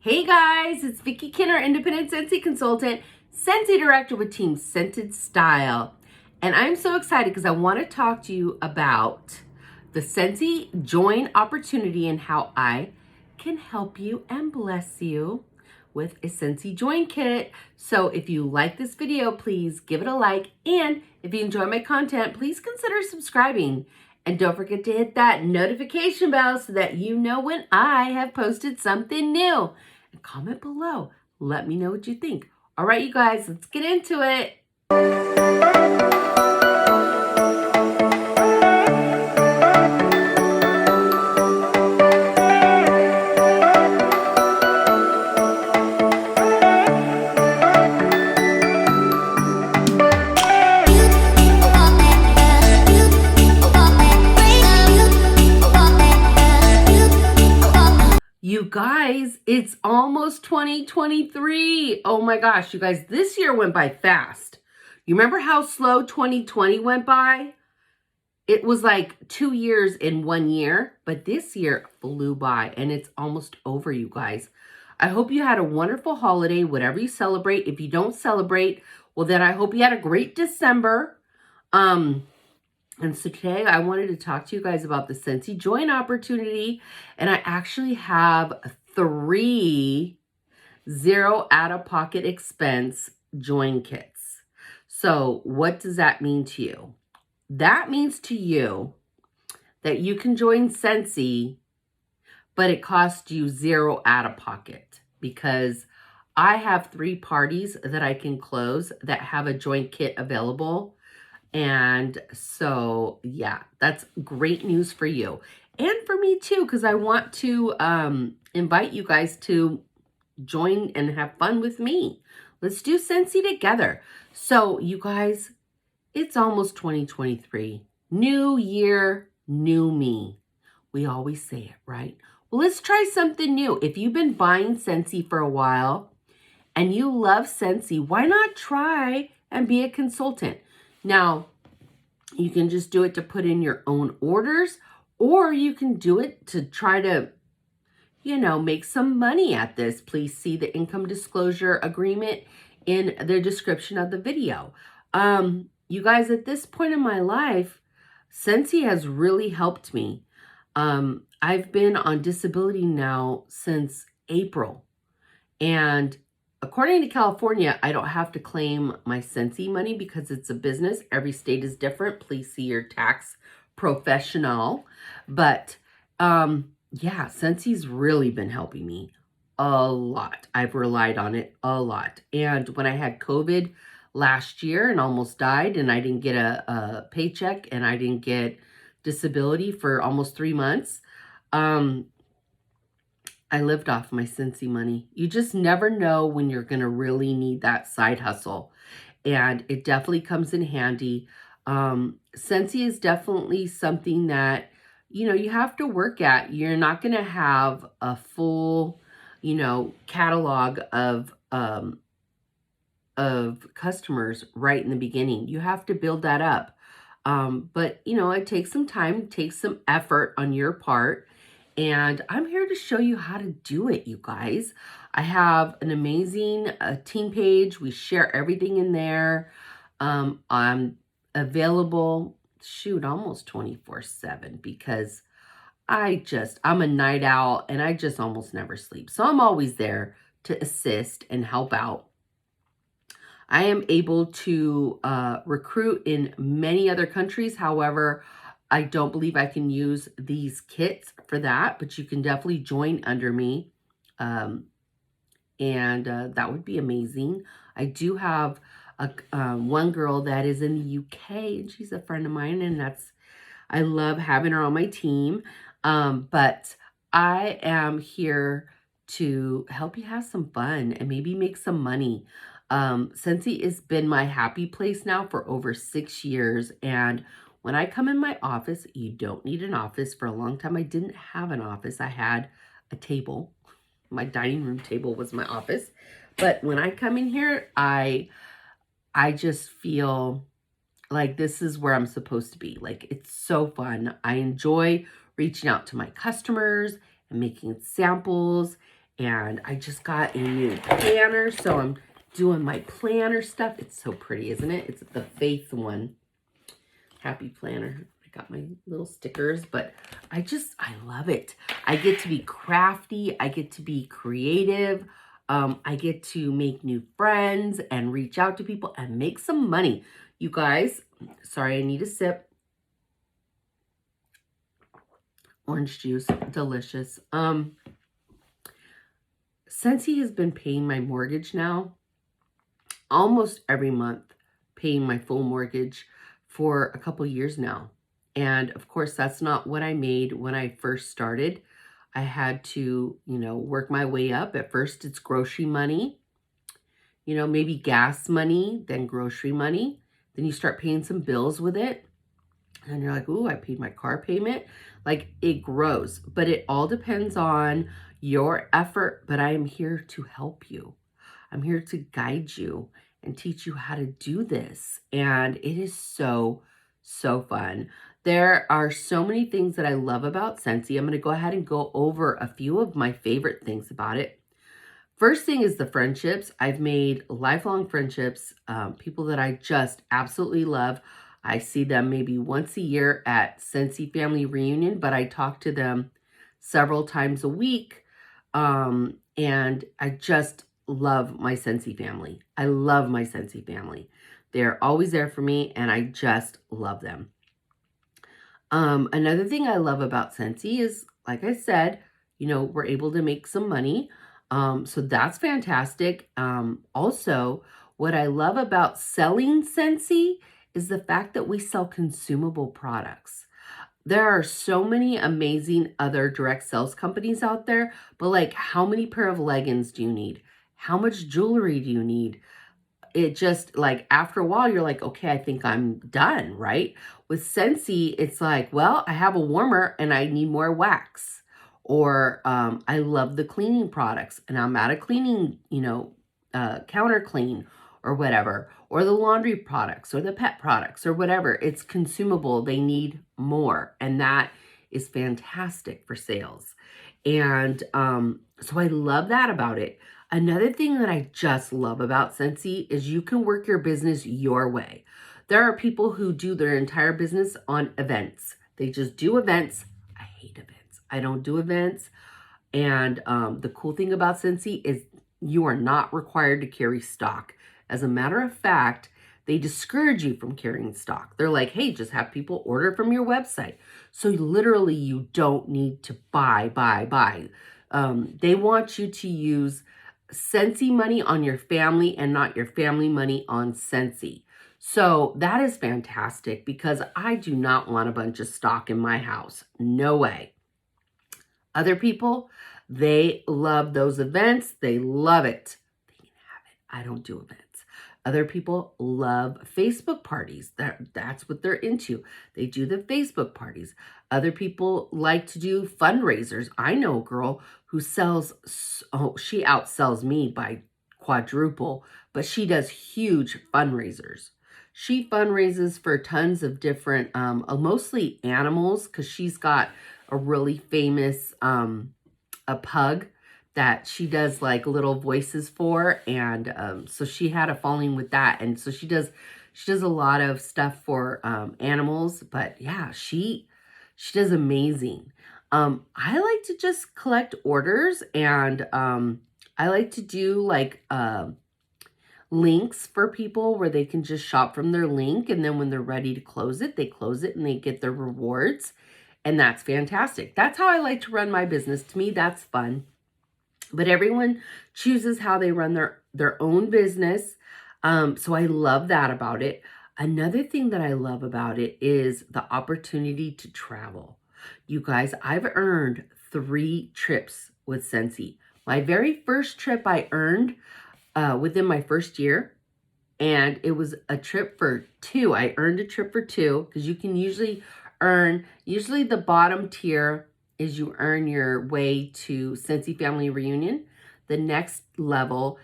Hey guys, it's Vicki Kinner, independent Scentsy consultant, Scentsy director with Team Scented Style. And I'm so excited because I want to talk to you about the Scentsy join opportunity and how I can help you and bless you with a Scentsy join kit. So if you like this video, please give it a like. And if you enjoy my content, please consider subscribing. And don't forget to hit that notification bell so that you know when I have posted something new. And comment below. Let me know what you think. All right, you guys, let's get into it. You guys, it's almost 2023. Oh my gosh, you guys, this year went by fast. You remember how slow 2020 went by? It was like 2 years in 1 year, but this year flew by and it's almost over, you guys. I hope you had a wonderful holiday, whatever you celebrate. If you don't celebrate, well then I hope you had a great December. And so today I wanted to talk to you guys about the Scentsy join opportunity. And I actually have 3 zero out-of-pocket expense join kits. So what does that mean to you? That means to you that you can join Scentsy, but it costs you 0 out-of-pocket because I have 3 parties that I can close that have a join kit available. And so, yeah, that's great news for you. And for me too, because I want to invite you guys to join and have fun with me. Let's do Scentsy together. So, you guys, it's almost 2023. New year, new me. We always say it, right? Well, let's try something new. If you've been buying Scentsy for a while and you love Scentsy, why not try and be a consultant? Now, you can just do it to put in your own orders, or you can do it to try to, make some money at this. Please see the income disclosure agreement in the description of the video. You guys, at this point in my life, Scentsy has really helped me. I've been on disability now since April, and according to California, I don't have to claim my Scentsy money because it's a business. Every state is different. Please see your tax professional. But yeah, Scentsy's really been helping me a lot. I've relied on it a lot. And when I had COVID last year and almost died and I didn't get a paycheck and I didn't get disability for almost 3 months, I lived off my Scentsy money. You just never know when you're going to really need that side hustle. And it definitely comes in handy. Scentsy is definitely something that, you have to work at. You're not going to have a full, catalog of customers right in the beginning. You have to build that up. But, it takes some time, it takes some effort on your part. And I'm here to show you how to do it, you guys. I have an amazing team page. We share everything in there. I'm available, almost 24/7 because I'm a night owl and I just almost never sleep. So I'm always there to assist and help out. I am able to recruit in many other countries. However, I don't believe I can use these kits for that, but you can definitely join under me. That would be amazing. I do have one girl that is in the UK, and she's a friend of mine, and I love having her on my team. But I am here to help you have some fun and maybe make some money. Scentsy has been my happy place now for over 6 years, and when I come in my office, you don't need an office. For a long time, I didn't have an office. I had a table. My dining room table was my office. But when I come in here, I just feel like this is where I'm supposed to be. Like, it's so fun. I enjoy reaching out to my customers and making samples And I just got a new planner, so I'm doing my planner stuff. It's so pretty, isn't it? It's the Faith one. Happy planner. I got my little stickers, but I love it. I get to be crafty. I get to be creative. I get to make new friends and reach out to people and make some money. You guys, sorry, I need a sip. Orange juice, delicious. Scentsy has been paying my mortgage now almost every month, paying my full mortgage for a couple years now. And of course, that's not what I made when I first started. I had to, work my way up. At first, it's grocery money, maybe gas money, then grocery money. Then you start paying some bills with it. And you're like, ooh, I paid my car payment. Like, it grows. But it all depends on your effort. But I am here to help you. I'm here to guide you and teach you how to do this. And it is so, so fun. There are so many things that I love about Scentsy. I'm going to go ahead and go over a few of my favorite things about it. First thing is the friendships. I've made lifelong friendships, people that I just absolutely love. I see them maybe once a year at Scentsy Family Reunion, but I talk to them several times a week. And I just love my Scentsy family. I love my Scentsy family. They're always there for me, and I just love them. Another thing I love about Scentsy is, like I said, we're able to make some money. So that's fantastic. Also, what I love about selling Scentsy is the fact that we sell consumable products. There are so many amazing other direct sales companies out there, but like, how many pair of leggings do you need? How much jewelry do you need? It just, like, after a while, you're like, okay, I think I'm done, right? With Scentsy, it's like, well, I have a warmer and I need more wax. Or I love the cleaning products and I'm out of cleaning, counter clean or whatever. Or the laundry products or the pet products or whatever. It's consumable. They need more. And that is fantastic for sales. And so I love that about it. Another thing that I just love about Scentsy is you can work your business your way. There are people who do their entire business on events. They just do events. I hate events. I don't do events. And the cool thing about Scentsy is you are not required to carry stock. As a matter of fact, they discourage you from carrying stock. They're like, hey, just have people order from your website. So literally, you don't need to buy. They want you to use Scentsy money on your family and not your family money on Scentsy. So that is fantastic because I do not want a bunch of stock in my house. No way. Other people, they love those events. They love it. They can have it. I don't do events. Other people love Facebook parties. That's what they're into. They do the Facebook parties. Other people like to do fundraisers. I know a girl who sells, she outsells me by quadruple, but she does huge fundraisers. She fundraises for tons of different, mostly animals, because she's got a really famous, a pug that she does like little voices for, and so she had a falling with that, and so she does a lot of stuff for animals. But yeah, she does amazing. I like to just collect orders, and I like to do like links for people where they can just shop from their link, and then when they're ready to close it, they close it and they get their rewards, and that's fantastic. That's how I like to run my business. To me, that's fun. But everyone chooses how they run their own business. So I love that about it. Another thing that I love about it is the opportunity to travel. You guys, I've earned 3 trips with Scentsy. My very first trip I earned within my first year. And it was a trip for 2. I earned a trip for 2 because you can usually the bottom tier is you earn your way to Scentsy Family Reunion. The next level,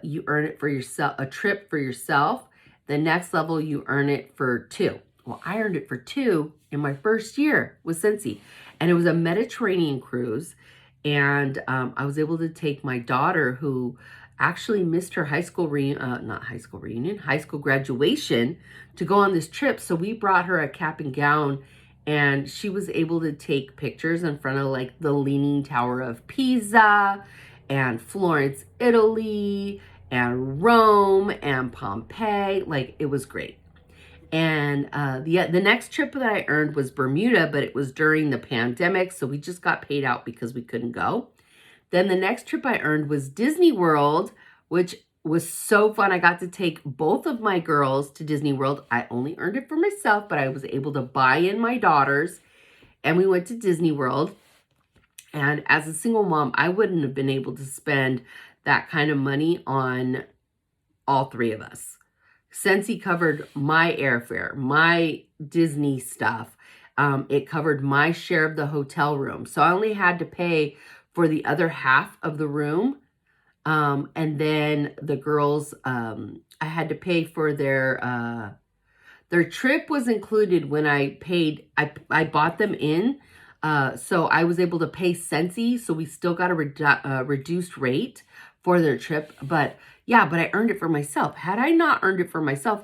you earn it for yourself, a trip for yourself. The next level, you earn it for 2. Well, I earned it for 2 in my first year with Scentsy. And it was a Mediterranean cruise. And I was able to take my daughter, who actually missed her high school high school graduation, to go on this trip. So we brought her a cap and gown, and she was able to take pictures in front of like the Leaning Tower of Pisa and Florence, Italy, and Rome and Pompeii. Like, it was great. And the next trip that I earned was Bermuda, but it was during the pandemic, so we just got paid out because we couldn't go. Then the next trip I earned was Disney World, which was so fun. I got to take both of my girls to Disney World. I only earned it for myself, but I was able to buy in my daughters, and we went to Disney World. And as a single mom, I wouldn't have been able to spend that kind of money on all three of us. Scentsy covered my airfare, my Disney stuff. It covered my share of the hotel room. So I only had to pay for the other half of the room. And then the girls, I had to pay for their trip was included when I paid, I bought them in. So I was able to pay Scentsy. So we still got a reduced rate for their trip. But yeah, but I earned it for myself. Had I not earned it for myself,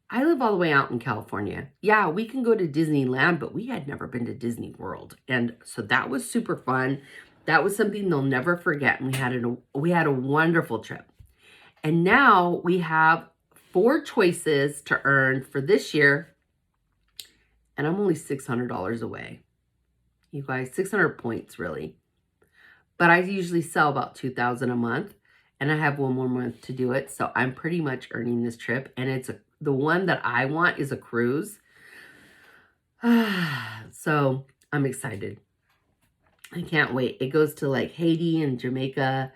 I live all the way out in California. Yeah, we can go to Disneyland, but we had never been to Disney World. And so that was super fun. That was something they'll never forget. And we had a wonderful trip. And now we have 4 choices to earn for this year. And I'm only $600 away. You guys, 600 points really. But I usually sell about 2,000 a month. And I have one more month to do it. So I'm pretty much earning this trip. And the one that I want is a cruise. So I'm excited. I can't wait. It goes to like Haiti and Jamaica.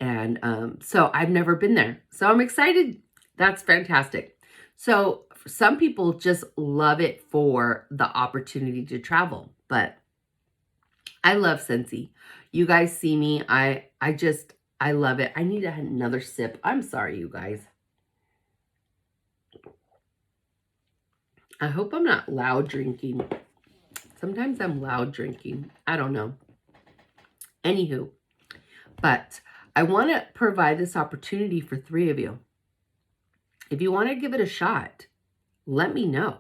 And so I've never been there. So I'm excited. That's fantastic. So some people just love it for the opportunity to travel. But I love Scentsy. You guys see me. I love it. I need another sip. I'm sorry, you guys. I hope I'm not loud drinking. Sometimes I'm loud drinking. I don't know. Anywho, but I want to provide this opportunity for 3 of you. If you want to give it a shot, let me know.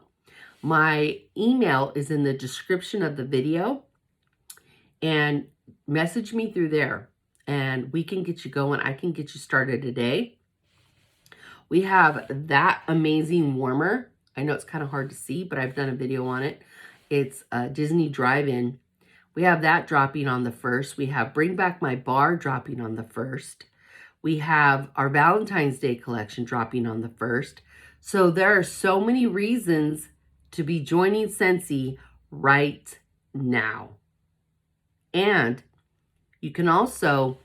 My email is in the description of the video, and message me through there. And we can get you going. I can get you started today. We have that amazing warmer. I know it's kind of hard to see, but I've done a video on it. It's Disney Drive-In. We have that dropping on the 1st. We have Bring Back My Bar dropping on the 1st. We have our Valentine's Day collection dropping on the 1st. So there are so many reasons to be joining Scentsy right now. And you can also,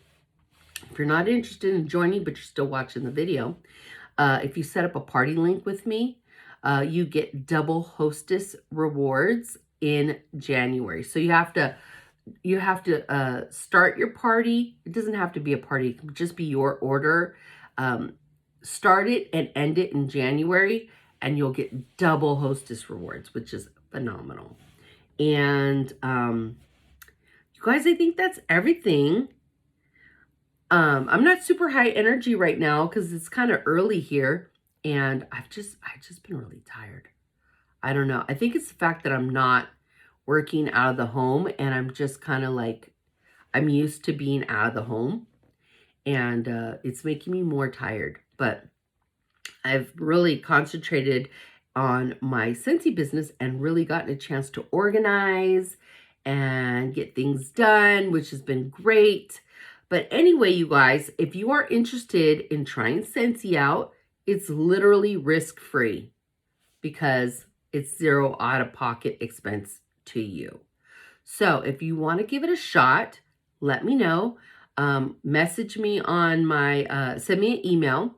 if you're not interested in joining, but you're still watching the video, if you set up a party link with me, you get double hostess rewards in January. So you have to start your party. It doesn't have to be a party. It can just be your order. Start it and end it in January, and you'll get double hostess rewards, which is phenomenal. And you guys, I think that's everything. I'm not super high energy right now because it's kind of early here, and I've just been really tired. I don't know. I think it's the fact that I'm not working out of the home, and I'm just kind of like, I'm used to being out of the home, and it's making me more tired. But I've really concentrated on my Scentsy business and really gotten a chance to organize and get things done, which has been great. But anyway, you guys, if you are interested in trying Scentsy out, it's literally risk-free because it's 0 out-of-pocket expense to you. So if you want to give it a shot, let me know. Message me on my, send me an email,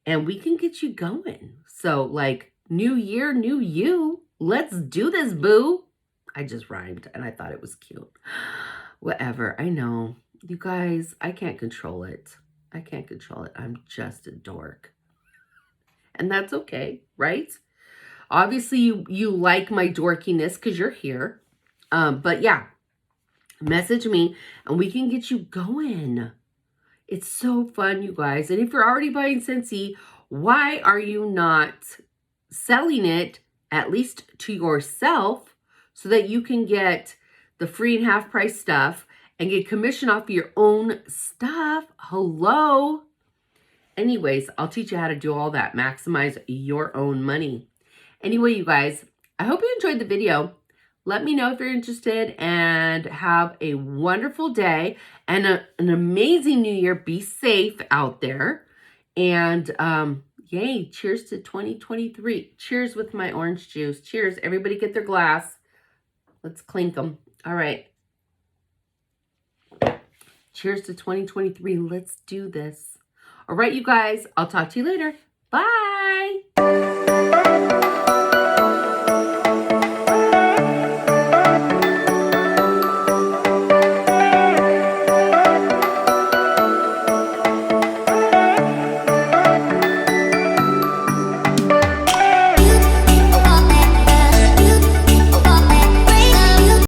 and we can get you going. So like, new year, new you. Let's do this, boo. I just rhymed and I thought it was cute. Whatever, I know. You guys, I can't control it. I can't control it. I'm just a dork. And that's okay, right? Obviously, you like my dorkiness because you're here. But yeah, message me and we can get you going. It's so fun, you guys. And if you're already buying Scentsy, why are you not selling it at least to yourself so that you can get the free and half price stuff and get commission off your own stuff? Hello. Anyways, I'll teach you how to do all that. Maximize your own money. Anyway, you guys, I hope you enjoyed the video. Let me know if you're interested and have a wonderful day and an amazing new year. Be safe out there. And yay, cheers to 2023. Cheers with my orange juice. Cheers. Everybody get their glass. Let's clink them. All right. Cheers to 2023. Let's do this. All right, you guys. I'll talk to you later. Bye.